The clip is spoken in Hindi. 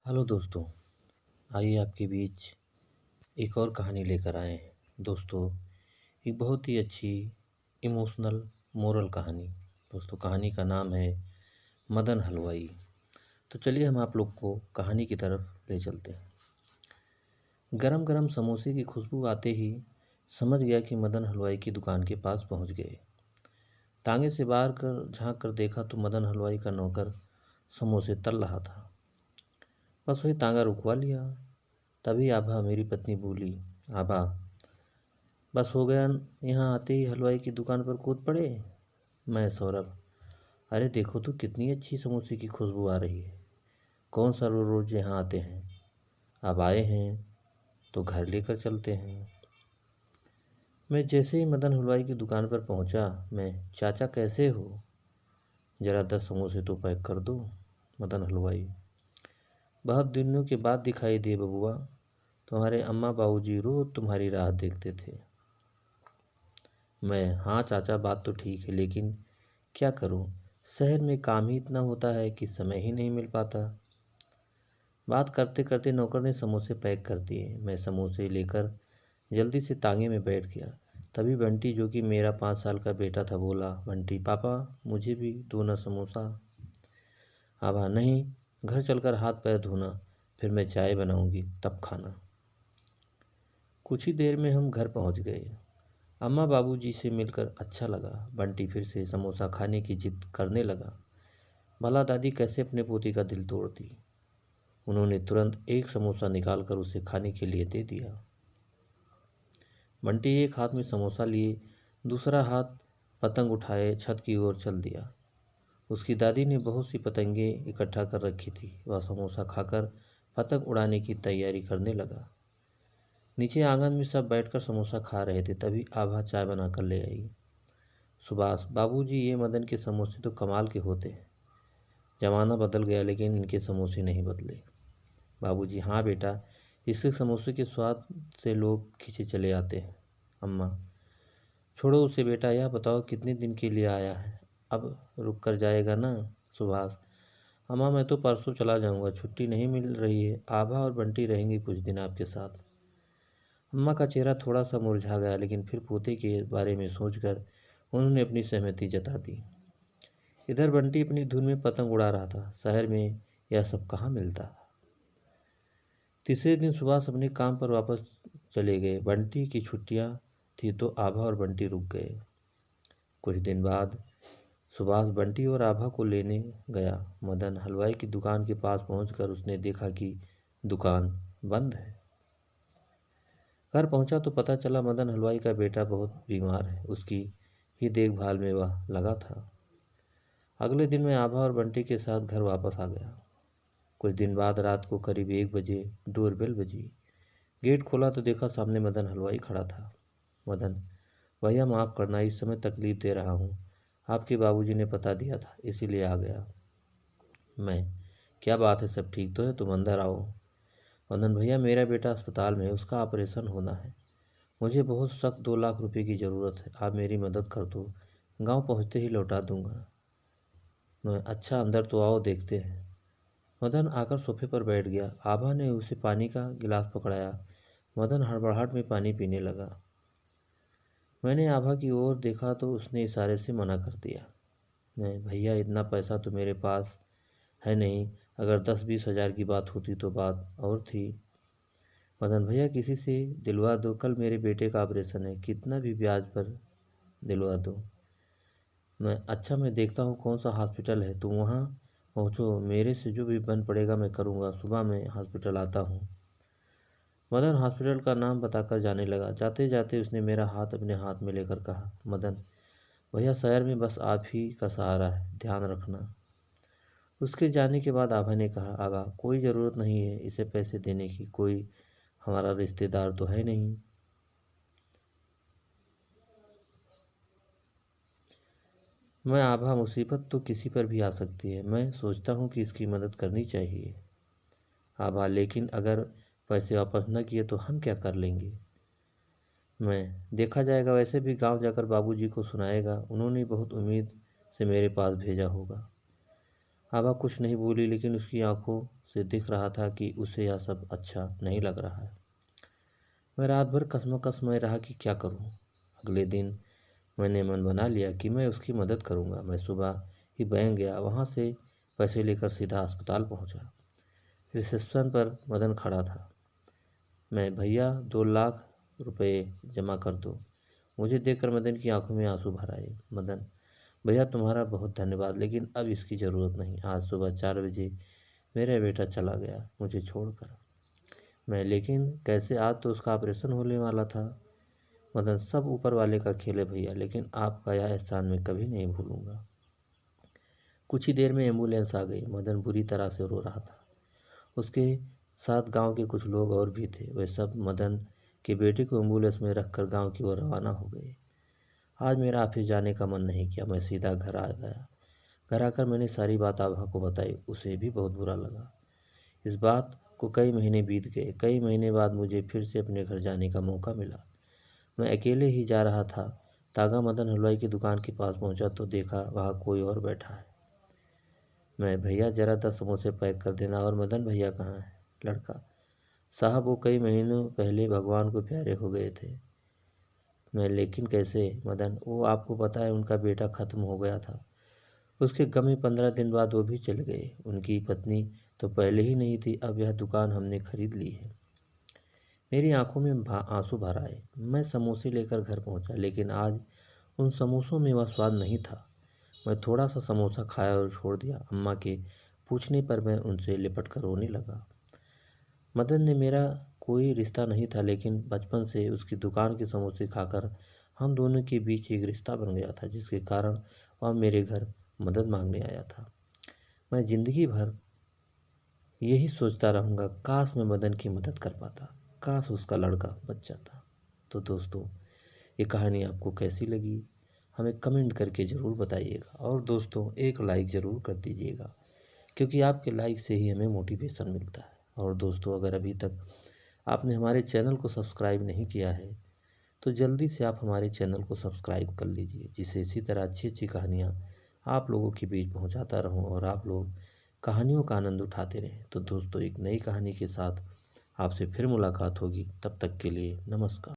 हेलो दोस्तों। आइए आपके बीच एक और कहानी लेकर आए हैं। दोस्तों, एक बहुत ही अच्छी इमोशनल मोरल कहानी। दोस्तों, कहानी का नाम है मदन हलवाई। तो चलिए हम आप लोग को कहानी की तरफ ले चलते हैं। गरम गरम समोसे की खुशबू आते ही समझ गया कि मदन हलवाई की दुकान के पास पहुंच गए। तांगे से बाहर कर झांक कर देखा तो मदन हलवाई का नौकर समोसे तल रहा था। बस वही तांगा रुकवा लिया। तभी आभा मेरी पत्नी बोली, आभा बस हो गया, यहाँ आते ही हलवाई की दुकान पर कूद पड़े। मैं सौरभ, अरे देखो तो कितनी अच्छी समोसे की खुशबू आ रही है। कौन सा रोज रोज यहाँ आते हैं, अब आए हैं तो घर लेकर चलते हैं। मैं जैसे ही मदन हलवाई की दुकान पर पहुँचा, मैं, चाचा कैसे हो, ज़रा 10 समोसे तो पैक कर दो। मदन हलवाई, बहुत दिनों के बाद दिखाई दिए बबुआ, तुम्हारे अम्मा बाबूजी रोज तुम्हारी राह देखते थे। मैं, हाँ चाचा बात तो ठीक है, लेकिन क्या करूं, शहर में काम ही इतना होता है कि समय ही नहीं मिल पाता। बात करते करते नौकर ने समोसे पैक कर दिए। मैं समोसे लेकर जल्दी से तांगे में बैठ गया। तभी बंटी, जो कि मेरा 5 साल का बेटा था, बोला, बंटी पापा मुझे भी दो ना समोसा। आभा, नहीं, घर चलकर हाथ पैर धोना, फिर मैं चाय बनाऊंगी तब खाना। कुछ ही देर में हम घर पहुंच गए। अम्मा बाबूजी से मिलकर अच्छा लगा। बंटी फिर से समोसा खाने की जिद करने लगा। भला दादी कैसे अपने पोती का दिल तोड़ दी। उन्होंने तुरंत एक समोसा निकालकर उसे खाने के लिए दे दिया। बंटी एक हाथ में समोसा लिए, दूसरा हाथ पतंग उठाए छत की ओर चल दिया। उसकी दादी ने बहुत सी पतंगें इकट्ठा कर रखी थी। वह समोसा खाकर पतंग उड़ाने की तैयारी करने लगा। नीचे आंगन में सब बैठकर समोसा खा रहे थे। तभी आभा चाय बनाकर ले आई। सुभाष, बाबूजी ये मदन के समोसे तो कमाल के होते हैं। ज़माना बदल गया लेकिन इनके समोसे नहीं बदले। बाबूजी, हाँ बेटा, इसके समोसे के स्वाद से लोग खींचे चले आते हैं। अम्मा, छोड़ो उसे बेटा, यह बताओ कितने दिन के लिए आया है, अब रुक कर जाएगा ना। सुभाष, अम्मा मैं तो परसों चला जाऊंगा, छुट्टी नहीं मिल रही है। आभा और बंटी रहेंगी कुछ दिन आपके साथ। अम्मा का चेहरा थोड़ा सा मुरझा गया, लेकिन फिर पोते के बारे में सोचकर उन्होंने अपनी सहमति जता दी। इधर बंटी अपनी धुन में पतंग उड़ा रहा था। शहर में यह सब कहाँ मिलता। तीसरे दिन सुभाष अपने काम पर वापस चले गए। बंटी की छुट्टियां थी तो आभा और बंटी रुक गए। कुछ दिन बाद सुभाष बंटी और आभा को लेने गया। मदन हलवाई की दुकान के पास पहुंचकर उसने देखा कि दुकान बंद है। घर पहुंचा तो पता चला मदन हलवाई का बेटा बहुत बीमार है। उसकी ही देखभाल में वह लगा था। अगले दिन मैं आभा और बंटी के साथ घर वापस आ गया। कुछ दिन बाद रात को करीब 1 बजे डोरबेल बजी। गेट खोला तो देखा सामने मदन हलवाई खड़ा था। मदन, भैया माफ़ करना, इस समय तकलीफ़ दे रहा हूँ। आपके बाबूजी ने पता दिया था इसीलिए आ गया। मैं, क्या बात है, सब ठीक तो है, तुम अंदर आओ। मदन, भैया मेरा बेटा अस्पताल में है, उसका ऑपरेशन होना है। मुझे बहुत सख्त 2 लाख रुपए की ज़रूरत है, आप मेरी मदद कर दो, गांव पहुंचते ही लौटा दूंगा। मैं, अच्छा अंदर तो आओ देखते हैं। मदन आकर सोफे पर बैठ गया। आभा ने उसे पानी का गिलास पकड़ाया। मदन हड़बड़ाहट में पानी पीने लगा। मैंने आभा की ओर देखा तो उसने इशारे से मना कर दिया। मैं, भैया इतना पैसा तो मेरे पास है नहीं, अगर 10-20 हज़ार की बात होती तो बात और थी। मदन, भैया किसी से दिलवा दो, कल मेरे बेटे का ऑपरेशन है, कितना भी ब्याज पर दिलवा दो। मैं, अच्छा मैं देखता हूँ कौन सा हॉस्पिटल है, तुम वहाँ पहुँचो, मेरे से जो भी बन पड़ेगा मैं करूँगा, सुबह मैं हॉस्पिटल आता हूँ। मदन हॉस्पिटल का नाम बताकर जाने लगा। जाते जाते उसने मेरा हाथ अपने हाथ में लेकर कहा, मदन भैया शहर में बस आप ही का सहारा है, ध्यान रखना। उसके जाने के बाद आभा ने कहा, आभा कोई ज़रूरत नहीं है इसे पैसे देने की, कोई हमारा रिश्तेदार तो है नहीं। मैं, आभा मुसीबत तो किसी पर भी आ सकती है, मैं सोचता हूँ कि इसकी मदद करनी चाहिए। आभा, लेकिन अगर पैसे वापस न किए तो हम क्या कर लेंगे। मैं, देखा जाएगा, वैसे भी गांव जाकर बाबूजी को सुनाएगा, उन्होंने बहुत उम्मीद से मेरे पास भेजा होगा। आभा कुछ नहीं बोली, लेकिन उसकी आंखों से दिख रहा था कि उसे यह सब अच्छा नहीं लग रहा है। मैं रात भर कसमकस में रहा कि क्या करूं। अगले दिन मैंने मन बना लिया कि मैं उसकी मदद करूंगा। मैं सुबह ही बैंक गया, वहां से पैसे लेकर सीधा अस्पताल पहुंचा। रिसेप्शन पर मदन खड़ा था। मैं, भैया 2 लाख रुपए जमा कर दो। मुझे देखकर मदन की आंखों में आंसू भर आए। मदन, भैया तुम्हारा बहुत धन्यवाद, लेकिन अब इसकी ज़रूरत नहीं। आज सुबह 4 बजे मेरा बेटा चला गया मुझे छोड़कर। मैं, लेकिन कैसे? आज तो उसका ऑपरेशन होने वाला था। मदन, सब ऊपर वाले का खेल है भैया, लेकिन आपका यह एहसान मैं कभी नहीं भूलूंगा। कुछ ही देर में एम्बुलेंस आ गई। मदन बुरी तरह से रो रहा था। उसके साथ गांव के कुछ लोग और भी थे। वे सब मदन के बेटे को एम्बुलेंस में रखकर गांव की ओर रवाना हो गए। आज मेरा ऑफिस जाने का मन नहीं किया। मैं सीधा घर आ गया। घर आकर मैंने सारी बात आभा को बताई। उसे भी बहुत बुरा लगा। इस बात को कई महीने बीत गए। कई महीने बाद मुझे फिर से अपने घर जाने का मौका मिला। मैं अकेले ही जा रहा था। तागा मदन हलवाई की दुकान के पास पहुंचा तो देखा वहाँ कोई और बैठा है। मैं, भैया जरा 10 समोसे पैक कर देना। और मदन भैया कहाँ है? लड़का, साहब वो कई महीनों पहले भगवान को प्यारे हो गए थे। मैं, लेकिन कैसे? मदन, वो आपको पता है उनका बेटा खत्म हो गया था। उसके गम में 15 दिन बाद वो भी चले गए। उनकी पत्नी तो पहले ही नहीं थी। अब यह दुकान हमने खरीद ली है। मेरी आंखों में आंसू भर आए। मैं समोसे लेकर घर पहुंचा, लेकिन आज उन समोसों में वह स्वाद नहीं था। मैं थोड़ा सा समोसा खाया और छोड़ दिया। अम्मा के पूछने पर मैं उनसे लिपट कर रोने लगा। मदन ने मेरा कोई रिश्ता नहीं था, लेकिन बचपन से उसकी दुकान के समोसे खाकर हम दोनों के बीच एक रिश्ता बन गया था, जिसके कारण वह मेरे घर मदद मांगने आया था। मैं जिंदगी भर यही सोचता रहूँगा, काश मैं मदन की मदद कर पाता, काश उसका लड़का बच जाता। तो दोस्तों, ये कहानी आपको कैसी लगी हमें कमेंट करके ज़रूर बताइएगा। और दोस्तों, एक लाइक ज़रूर कर दीजिएगा, क्योंकि आपके लाइक से ही हमें मोटिवेशन मिलता है। और दोस्तों, अगर अभी तक आपने हमारे चैनल को सब्सक्राइब नहीं किया है तो जल्दी से आप हमारे चैनल को सब्सक्राइब कर लीजिए, जिससे इसी तरह अच्छी अच्छी कहानियाँ आप लोगों के बीच पहुँचाता रहूँ और आप लोग कहानियों का आनंद उठाते रहें। तो दोस्तों, एक नई कहानी के साथ आपसे फिर मुलाकात होगी। तब तक के लिए नमस्कार।